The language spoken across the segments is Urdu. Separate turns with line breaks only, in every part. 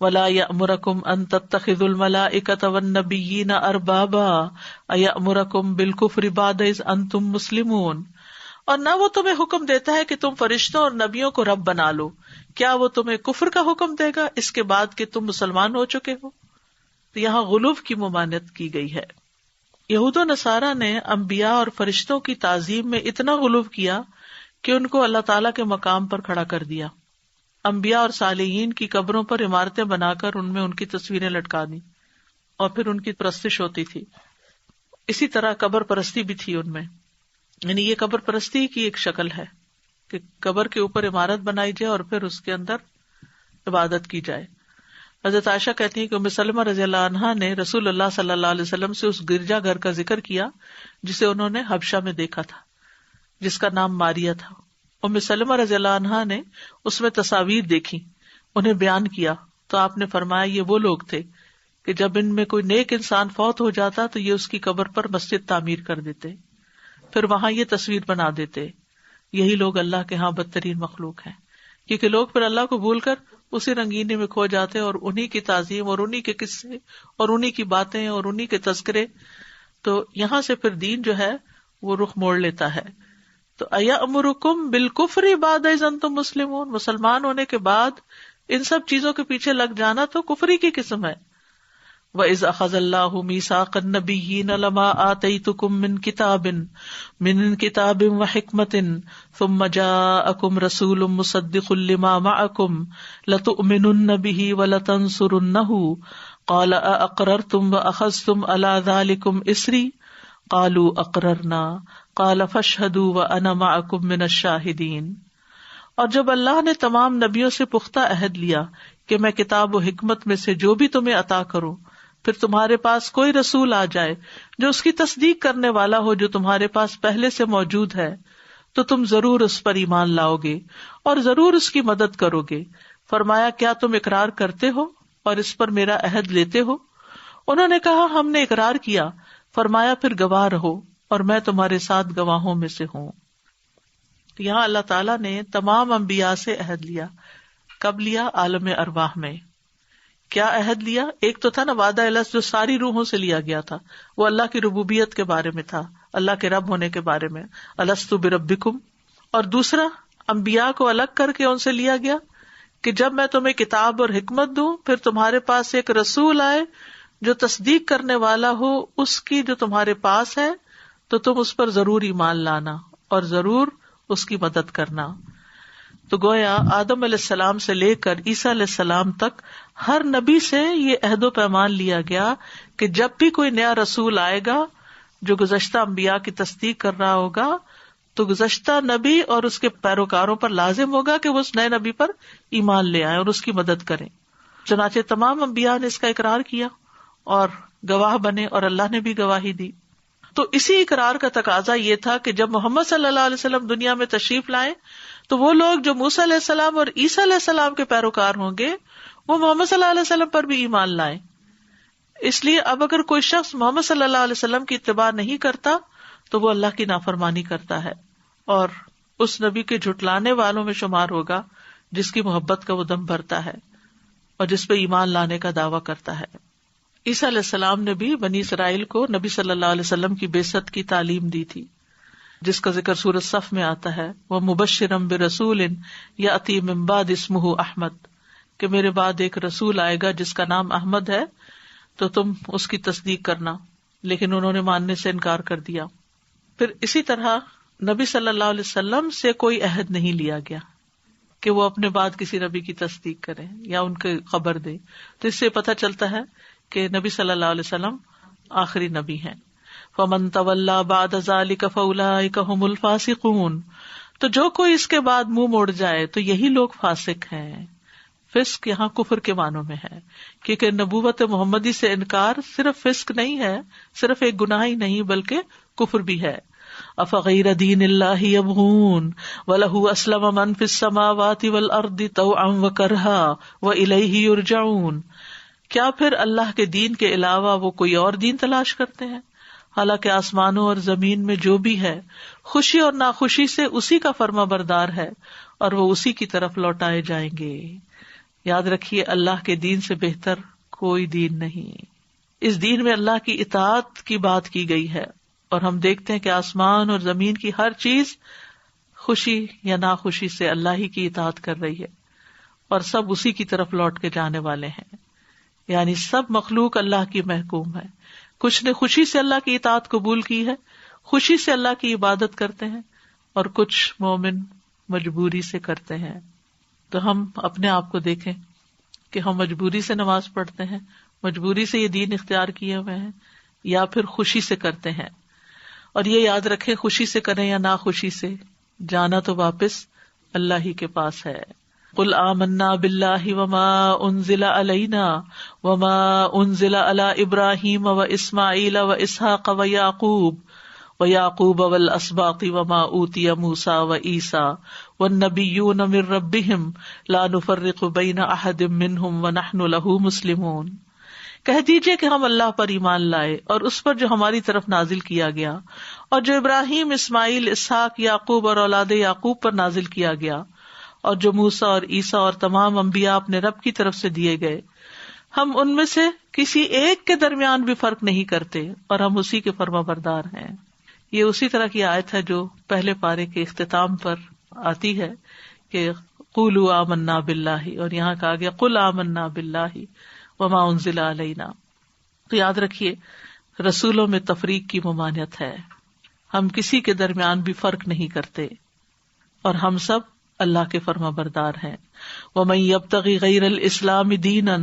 ولا یأمرکم ان تتخذوا الملائکۃ والنبیین اربابا ایأمرکم بالکفر بعد اذ انتم مسلمون، اور نہ وہ تمہیں حکم دیتا ہے کہ تم فرشتوں اور نبیوں کو رب بنا لو، کیا وہ تمہیں کفر کا حکم دے گا اس کے بعد کہ تم مسلمان ہو چکے ہو؟ تو یہاں غلو کی ممانعت کی گئی ہے۔ یہود و نصارہ نے انبیاء اور فرشتوں کی تعظیم میں اتنا غلو کیا کہ ان کو اللہ تعالیٰ کے مقام پر کھڑا کر دیا۔ انبیاء اور صالحین کی قبروں پر عمارتیں بنا کر ان میں ان کی تصویریں لٹکا دی اور پھر ان کی پرستش ہوتی تھی۔ اسی طرح قبر پرستی بھی تھی ان میں، یعنی یہ قبر پرستی کی ایک شکل ہے کہ قبر کے اوپر عمارت بنائی جائے اور پھر اس کے اندر عبادت کی جائے۔ حضرت عائشہ کہتی ہیں کہ ام سلمہ رضی اللہ عنہا نے رسول اللہ صلی اللہ علیہ وسلم سے اس گرجا گھر کا ذکر کیا جسے انہوں نے حبشہ میں دیکھا تھا، جس کا نام ماریہ تھا۔ ام سلمہ رضی اللہ عنہا نے اس میں تصاویر دیکھی، انہیں بیان کیا، تو آپ نے فرمایا یہ وہ لوگ تھے کہ جب ان میں کوئی نیک انسان فوت ہو جاتا تو یہ اس کی قبر پر مسجد تعمیر کر دیتے، پھر وہاں یہ تصویر بنا دیتے۔ یہی لوگ اللہ کے ہاں بدترین مخلوق ہیں، کیونکہ لوگ پھر اللہ کو بھول کر اسی رنگینے میں کھو جاتے اور انہی کی تعظیم اور انہی کے قصے اور انہی کی باتیں اور انہی کے تذکرے، تو یہاں سے پھر دین جو ہے وہ رخ موڑ لیتا ہے۔ تو ایامرکم بالکفر بعد اذ انتم مسلمون، مسلمان ہونے کے بعد ان سب چیزوں کے پیچھے لگ جانا تو کفری کی قسم ہے۔ وَإِذْ أَخَذَ اللَّهُ مِيثَاقَ النَّبِيِّينَ لَمَا آتَيْتُكُم مِّن كِتَابٍ وَحِكْمَةٍ ثُمَّ جَاءَكُمْ رَسُولٌ مُصَدِّقٌ لِّمَا مَعَكُمْ لَتُؤْمِنُنَّ بِهِ وَلَتَنصُرُنَّهُ قَالَ أَأَقْرَرْتُمْ وَأَخَذْتُمْ عَلَىٰ ذَلِكُمْ إِصْرِي قَالُوا أَقْرَرْنَا قَالَ فَاشْهَدُوا وَأَنَا مَعَكُمْ مِنَ الشَّاهِدِينَ۔ اور جب اللہ نے تمام نبیوں سے پختہ عہد لیا کہ میں کتاب و حکمت میں سے جو بھی تمہیں عطا کروں، پھر تمہارے پاس کوئی رسول آ جائے جو اس کی تصدیق کرنے والا ہو جو تمہارے پاس پہلے سے موجود ہے، تو تم ضرور اس پر ایمان لاؤ گے اور ضرور اس کی مدد کرو گے۔ فرمایا کیا تم اقرار کرتے ہو اور اس پر میرا عہد لیتے ہو؟ انہوں نے کہا ہم نے اقرار کیا۔ فرمایا پھر گواہ رہو اور میں تمہارے ساتھ گواہوں میں سے ہوں۔ یہاں اللہ تعالیٰ نے تمام انبیاء سے عہد لیا۔ کب لیا؟ عالم ارواح میں۔ کیا عہد لیا؟ ایک تو تھا نا وعدہ الست جو ساری روحوں سے لیا گیا تھا، وہ اللہ کی ربوبیت کے بارے میں تھا، اللہ کے رب ہونے کے بارے میں، الست بربکم۔ اور دوسرا انبیاء کو الگ کر کے ان سے لیا گیا کہ جب میں تمہیں کتاب اور حکمت دوں پھر تمہارے پاس ایک رسول آئے جو تصدیق کرنے والا ہو اس کی جو تمہارے پاس ہے، تو تم اس پر ضرور ایمان لانا اور ضرور اس کی مدد کرنا۔ تو گویا آدم علیہ السلام سے لے کر عیسیٰ علیہ السلام تک ہر نبی سے یہ عہد و پیمان لیا گیا کہ جب بھی کوئی نیا رسول آئے گا جو گزشتہ انبیاء کی تصدیق کر رہا ہوگا تو گزشتہ نبی اور اس کے پیروکاروں پر لازم ہوگا کہ وہ اس نئے نبی پر ایمان لے آئیں اور اس کی مدد کریں۔ چنانچہ تمام انبیاء نے اس کا اقرار کیا اور گواہ بنے اور اللہ نے بھی گواہی دی۔ تو اسی اقرار کا تقاضا یہ تھا کہ جب محمد صلی اللہ علیہ وسلم دنیا میں تشریف لائیں تو وہ لوگ جو موسیٰ علیہ السلام اور عیسیٰ علیہ السلام کے پیروکار ہوں گے وہ محمد صلی اللہ علیہ وسلم پر بھی ایمان لائیں۔ اس لیے اب اگر کوئی شخص محمد صلی اللہ علیہ وسلم کی اتباع نہیں کرتا تو وہ اللہ کی نافرمانی کرتا ہے اور اس نبی کے جھٹلانے والوں میں شمار ہوگا جس کی محبت کا وہ دم بھرتا ہے اور جس پہ ایمان لانے کا دعویٰ کرتا ہے۔ عیسیٰ علیہ السلام نے بھی بنی اسرائیل کو نبی صلی اللہ علیہ وسلم کی بعثت کی تعلیم دی تھی، جس کا ذکر سورۃ صف میں آتا ہے، وَمُبَشِّرًا بِرَسُولٍ يَأْتِي مِن بَعْدِ اسْمُهُ احمد، کہ میرے بعد ایک رسول آئے گا جس کا نام احمد ہے تو تم اس کی تصدیق کرنا، لیکن انہوں نے ماننے سے انکار کر دیا۔ پھر اسی طرح نبی صلی اللہ علیہ وسلم سے کوئی عہد نہیں لیا گیا کہ وہ اپنے بعد کسی نبی کی تصدیق کریں یا ان کی خبر دے۔ تو اس سے پتہ چلتا ہے کہ نبی صلی اللہ علیہ وسلم آخری نبی ہیں۔ فَمَن تَوَلَّى بَعْدَ ذَلِكَ فَأُولَٰئِكَ هُمُ الْفَاسِقُونَ، تو جو کوئی اس کے بعد منہ موڑ جائے تو یہی لوگ فاسق ہیں۔ فسق یہاں کفر کے معنوں میں ہے، کیونکہ نبوت محمدی سے انکار صرف فسق نہیں ہے، صرف ایک گناہ ہی نہیں بلکہ کفر بھی ہے۔ افغیر دین اللہ یبغون وَلَهُ أَسْلَمَ مَن فِي السَّمَاوَاتِ وَالْأَرْضِ طَوْعًا وَكَرْهًا وَإِلَيْهِ يُرْجَعُونَ، کیا پھر اللہ کے دین کے علاوہ وہ کوئی اور دین تلاش کرتے ہیں؟ حالانکہ آسمانوں اور زمین میں جو بھی ہے خوشی اور ناخوشی سے اسی کا فرما بردار ہے اور وہ اسی کی طرف لوٹائے جائیں گے۔ یاد رکھیے اللہ کے دین سے بہتر کوئی دین نہیں. اس دین میں اللہ کی اطاعت کی بات کی گئی ہے، اور ہم دیکھتے ہیں کہ آسمان اور زمین کی ہر چیز خوشی یا ناخوشی سے اللہ ہی کی اطاعت کر رہی ہے، اور سب اسی کی طرف لوٹ کے جانے والے ہیں. یعنی سب مخلوق اللہ کی محکوم ہے. کچھ نے خوشی سے اللہ کی اطاعت قبول کی ہے، خوشی سے اللہ کی عبادت کرتے ہیں، اور کچھ مومن مجبوری سے کرتے ہیں. تو ہم اپنے آپ کو دیکھیں کہ ہم مجبوری سے نماز پڑھتے ہیں، مجبوری سے یہ دین اختیار کیے ہوئے ہیں، یا پھر خوشی سے کرتے ہیں. اور یہ یاد رکھیں خوشی سے کریں یا ناخوشی سے، جانا تو واپس اللہ ہی کے پاس ہے. قل آمنا باللہ وما انزل علینا وما انزل علی ابراہیم واسماعیل واسحاق ویعقوب والاسباط وما اوتی موسیٰ وعیسیٰ والنبیون من ربہم لا نفرق بین احد منہم ونحن لہ مسلمون. کہہ دیجئے کہ ہم اللہ پر ایمان لائے اور اس پر جو ہماری طرف نازل کیا گیا، اور جو ابراہیم، اسماعیل، اسحاق، یعقوب اور اولاد یعقوب پر نازل کیا گیا، اور جو موسیٰ اور عیسیٰ اور تمام انبیاء اپنے رب کی طرف سے دیے گئے. ہم ان میں سے کسی ایک کے درمیان بھی فرق نہیں کرتے، اور ہم اسی کے فرما بردار ہیں. یہ اسی طرح کی آیت ہے جو پہلے پارے کے اختتام پر آتی ہے کہ قولوا آمنا باللہ، اور یہاں کہا گیا قل آمنا باللہ وما انزل علینا. تو یاد رکھیے رسولوں میں تفریق کی ممانعت ہے، ہم کسی کے درمیان بھی فرق نہیں کرتے، اور ہم سب اللہ کے فرما بردار ہیں. ومن یبتغی غیر الاسلام دینا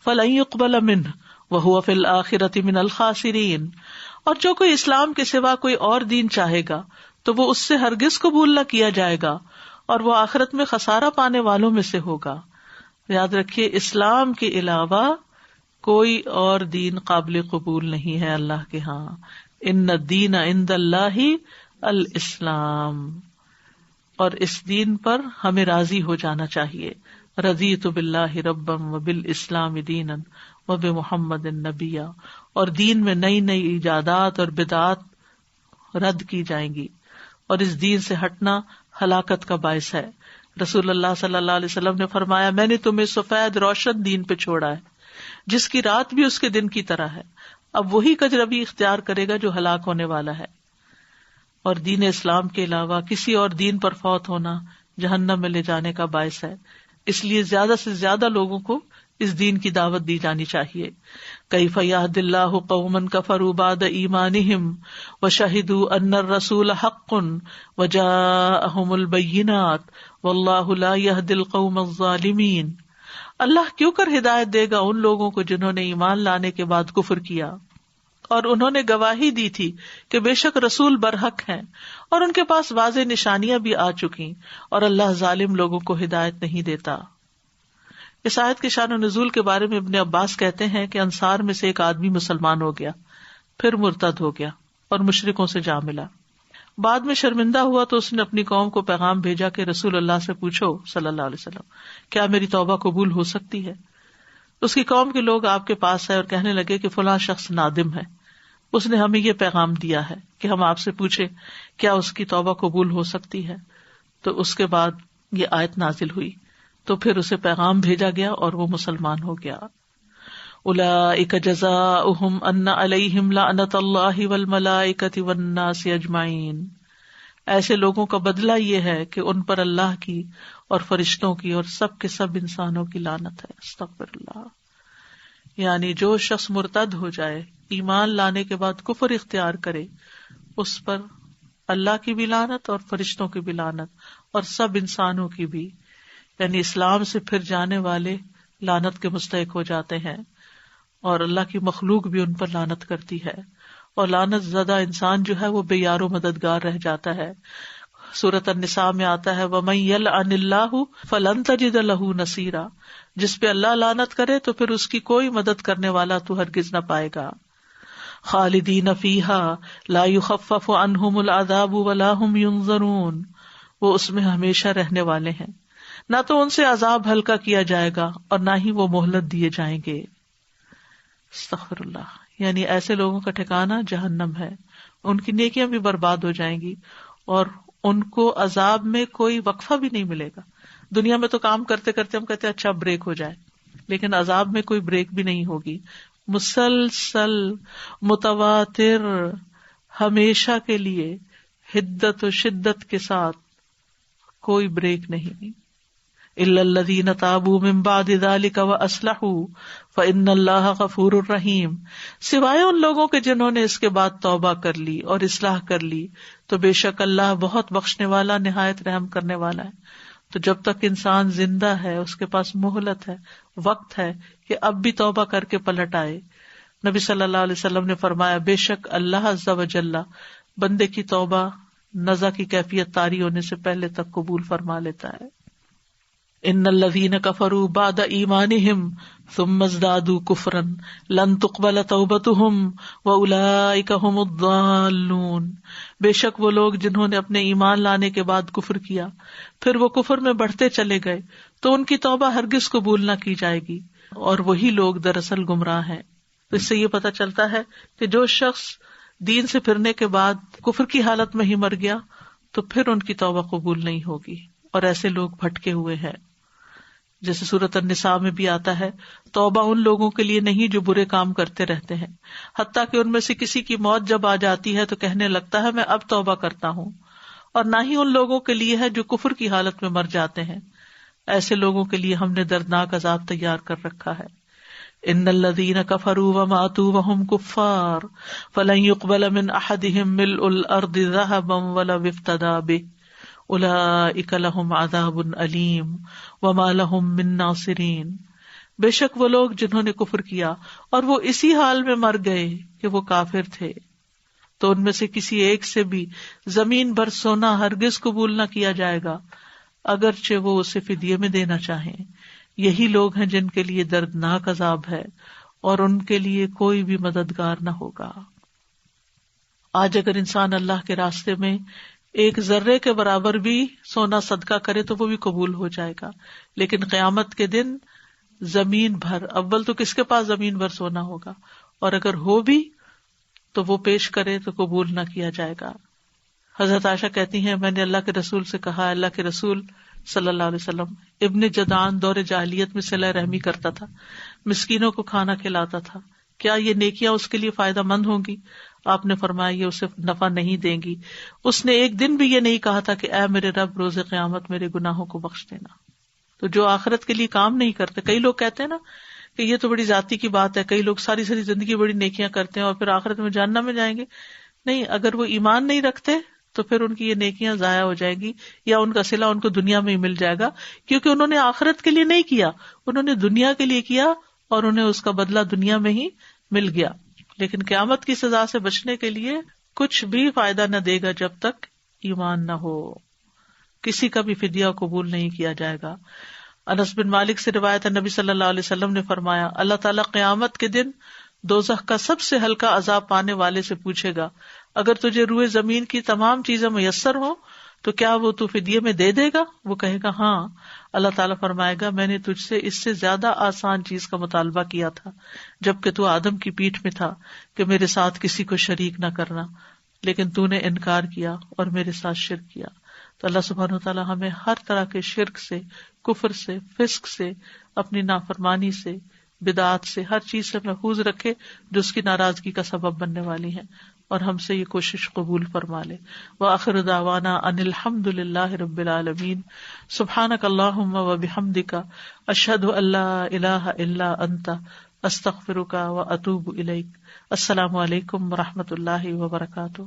فلن یقبل منہ وہو فی الآخرۃ من الخاسرین. اور جو کوئی اسلام کے سوا کوئی اور دین چاہے گا تو وہ اس سے ہرگز قبول نہ کیا جائے گا، اور وہ آخرت میں خسارہ پانے والوں میں سے ہوگا. یاد رکھیے اسلام کے علاوہ کوئی اور دین قابل قبول نہیں ہے اللہ کے ہاں. ان الدین عند اللہ الاسلام. اور اس دین پر ہمیں راضی ہو جانا چاہیے. رضیت باللہ ربا وبالاسلام دینا وبمحمد نبیا. اور دین میں نئی نئی ایجادات اور بدعات رد کی جائیں گی، اور اس دین سے ہٹنا ہلاکت کا باعث ہے. رسول اللہ صلی اللہ علیہ وسلم نے فرمایا میں نے تمہیں سفید روشن دین پہ چھوڑا ہے جس کی رات بھی اس کے دن کی طرح ہے. اب وہی کجروی اختیار کرے گا جو ہلاک ہونے والا ہے. اور دین اسلام کے علاوہ کسی اور دین پر فوت ہونا جہنم میں لے جانے کا باعث ہے. اس لیے زیادہ سے زیادہ لوگوں کو اس دین کی دعوت دی جانی چاہیے. کیف یہد اللہ قوما کفروا بعد ایمانہم وشہدوا ان الرسول حق وجاءہم البینات واللہ لا یہدی القوم الظالمین. اللہ کیوں کر ہدایت دے گا ان لوگوں کو جنہوں نے ایمان لانے کے بعد کفر کیا اور انہوں نے گواہی دی تھی کہ بے شک رسول برحق ہیں، اور ان کے پاس واضح نشانیاں بھی آ چکی، اور اللہ ظالم لوگوں کو ہدایت نہیں دیتا. اس آیت کے شان و نزول کے بارے میں ابن عباس کہتے ہیں کہ انصار میں سے ایک آدمی مسلمان ہو گیا، پھر مرتد ہو گیا اور مشرکوں سے جا ملا. بعد میں شرمندہ ہوا تو اس نے اپنی قوم کو پیغام بھیجا کہ رسول اللہ سے پوچھو صلی اللہ علیہ وسلم کیا میری توبہ قبول ہو سکتی ہے. اس کی قوم کے لوگ آپ کے پاس آئے اور کہنے لگے کہ فلاں شخص نادم ہے، اس نے ہمیں یہ پیغام دیا ہے کہ ہم آپ سے پوچھیں کیا اس کی توبہ قبول ہو سکتی ہے. تو اس کے بعد یہ آیت نازل ہوئی، تو پھر اسے پیغام بھیجا گیا اور وہ مسلمان ہو گیا. اولئک جزاؤہم ان علیہم لعنت اللہ والملائکۃ والناس اجمعین. ایسے لوگوں کا بدلہ یہ ہے کہ ان پر اللہ کی اور فرشتوں کی اور سب کے سب انسانوں کی لعنت ہے. استغفر اللہ. یعنی جو شخص مرتد ہو جائے، ایمان لانے کے بعد کفر اختیار کرے، اس پر اللہ کی بھی لعنت اور فرشتوں کی بھی لعنت اور سب انسانوں کی بھی. یعنی اسلام سے پھر جانے والے لعنت کے مستحق ہو جاتے ہیں، اور اللہ کی مخلوق بھی ان پر لعنت کرتی ہے، اور لعنت زدہ انسان جو ہے وہ بے یار و مددگار رہ جاتا ہے. سورۃ النساء میں آتا ہے وَمَن يَلْعَنِ اللَّهُ فَلَن تَجِدَ لَهُ نَصِيرًا. جس پہ اللہ لعنت کرے تو پھر اس کی کوئی مدد کرنے والا تو ہرگز نہ پائے گا. خالدین فیہا لا یخفف عنہم العذاب ولا هم ینظرون. وہ اس میں ہمیشہ رہنے والے ہیں، نہ تو ان سے عذاب ہلکا کیا جائے گا اور نہ ہی وہ مہلت دیے جائیں گے. استغفر اللہ. یعنی ایسے لوگوں کا ٹھکانہ جہنم ہے، ان کی نیکیاں بھی برباد ہو جائیں گی اور ان کو عذاب میں کوئی وقفہ بھی نہیں ملے گا. دنیا میں تو کام کرتے کرتے ہم کہتے ہیں اچھا بریک ہو جائے، لیکن عذاب میں کوئی بریک بھی نہیں ہوگی، مسلسل متواتر ہمیشہ کے لیے حدت و شدت کے ساتھ کوئی بریک نہیں. الا الذین تابوا من بعد ذلک واصلحوا فان اللہ غفور رحیم، سوائے ان لوگوں کے جنہوں نے اس کے بعد توبہ کر لی اور اصلاح کر لی تو بے شک اللہ بہت بخشنے والا نہایت رحم کرنے والا ہے. تو جب تک انسان زندہ ہے اس کے پاس مہلت ہے، وقت ہے کہ اب بھی توبہ کر کے پلٹ آئے. نبی صلی اللہ علیہ وسلم نے فرمایا بے شک اللہ عز و جل بندے کی توبہ نزع کی کیفیت طاری ہونے سے پہلے تک قبول فرما لیتا ہے. ان الذین کفروا بعد ایمانہم ثم ازدادوا کفرا لن تقبل توبتہم واولئک ھم الضالون، بے شک وہ لوگ جنہوں نے اپنے ایمان لانے کے بعد کفر کیا پھر وہ کفر میں بڑھتے چلے گئے تو ان کی توبہ ہرگز قبول نہ کی جائے گی، اور وہی لوگ دراصل گمراہ ہیں. تو اس سے یہ پتہ چلتا ہے کہ جو شخص دین سے پھرنے کے بعد کفر کی حالت میں ہی مر گیا تو پھر ان کی توبہ قبول نہیں ہوگی، اور ایسے لوگ بھٹکے ہوئے ہیں. جیسے سورۃ النساء میں بھی آتا ہے توبہ ان لوگوں کے لیے نہیں جو برے کام کرتے رہتے ہیں، حتیٰ کہ ان میں سے کسی کی موت جب آ جاتی ہے تو کہنے لگتا ہے میں اب توبہ کرتا ہوں، اور نہ ہی ان لوگوں کے لیے ہے جو کفر کی حالت میں مر جاتے ہیں. ایسے لوگوں کے لیے ہم نے دردناک عذاب تیار کر رکھا ہے. ان الذین کفروا وماتوا وهم کفار فلن يقبل من احدهم ملء الارض ذهبا ولو افتدى به اولئک لهم عذاب علیم وما لهم من ناصرین، بے شک وہ لوگ جنہوں نے کفر کیا اور وہ اسی حال میں مر گئے کہ وہ کافر تھے تو ان میں سے کسی ایک سے بھی زمین بھر سونا ہرگز قبول نہ کیا جائے گا اگرچہ وہ اسے فدیے میں دینا چاہیں. یہی لوگ ہیں جن کے لیے دردناک عذاب ہے اور ان کے لیے کوئی بھی مددگار نہ ہوگا. آج اگر انسان اللہ کے راستے میں ایک ذرے کے برابر بھی سونا صدقہ کرے تو وہ بھی قبول ہو جائے گا، لیکن قیامت کے دن زمین بھر، اول تو کس کے پاس زمین بھر سونا ہوگا، اور اگر ہو بھی تو وہ پیش کرے تو قبول نہ کیا جائے گا. حضرت عائشہ کہتی ہیں میں نے اللہ کے رسول سے کہا، اللہ کے رسول صلی اللہ علیہ وسلم ابن جدعان دور جاہلیت میں صلہ رحمی کرتا تھا، مسکینوں کو کھانا کھلاتا تھا، کیا یہ نیکیاں اس کے لیے فائدہ مند ہوں گی؟ آپ نے فرمایا یہ اسے نفع نہیں دیں گی. اس نے ایک دن بھی یہ نہیں کہا تھا کہ اے میرے رب روز قیامت میرے گناہوں کو بخش دینا. تو جو آخرت کے لیے کام نہیں کرتے، کئی لوگ کہتے ہیں نا کہ یہ تو بڑی ذاتی کی بات ہے، کئی لوگ ساری زندگی بڑی نیکیاں کرتے ہیں اور پھر آخرت میں جہنم میں جائیں گے. نہیں، اگر وہ ایمان نہیں رکھتے تو پھر ان کی یہ نیکیاں ضائع ہو جائیں گی، یا ان کا صلہ ان کو دنیا میں ہی مل جائے گا، کیونکہ انہوں نے آخرت کے لیے نہیں کیا، انہوں نے دنیا کے لیے کیا اور انہیں اس کا بدلہ دنیا میں ہی مل گیا. لیکن قیامت کی سزا سے بچنے کے لیے کچھ بھی فائدہ نہ دے گا جب تک ایمان نہ ہو، کسی کا بھی فدیہ قبول نہیں کیا جائے گا. انس بن مالک سے روایت ہے نبی صلی اللہ علیہ وسلم نے فرمایا اللہ تعالیٰ قیامت کے دن دوزخ کا سب سے ہلکا عذاب پانے والے سے پوچھے گا اگر تجھے روئے زمین کی تمام چیزیں میسر ہوں تو کیا وہ تو فدیے میں دے دے گا؟ وہ کہے گا ہاں. اللہ تعالیٰ فرمائے گا میں نے تجھ سے اس سے زیادہ آسان چیز کا مطالبہ کیا تھا جبکہ تو آدم کی پیٹھ میں تھا کہ میرے ساتھ کسی کو شریک نہ کرنا، لیکن تو نے انکار کیا اور میرے ساتھ شرک کیا. تو اللہ سبحانہ وتعالیٰ ہمیں ہر طرح کے شرک سے، کفر سے، فسق سے، اپنی نافرمانی سے، بدعات سے، ہر چیز سے محفوظ رکھے جو اس کی ناراضگی کا سبب بننے والی ہیں، اور ہم سے یہ کوشش قبول فرما لے. وآخر دعوانا ان الحمد للہ رب العالمین. سبحانک اللہم وبحمدک اشہد ان لا الہ الا انت استغفرک واتوب الیک. السلام علیکم ورحمۃ اللہ وبرکاتہ.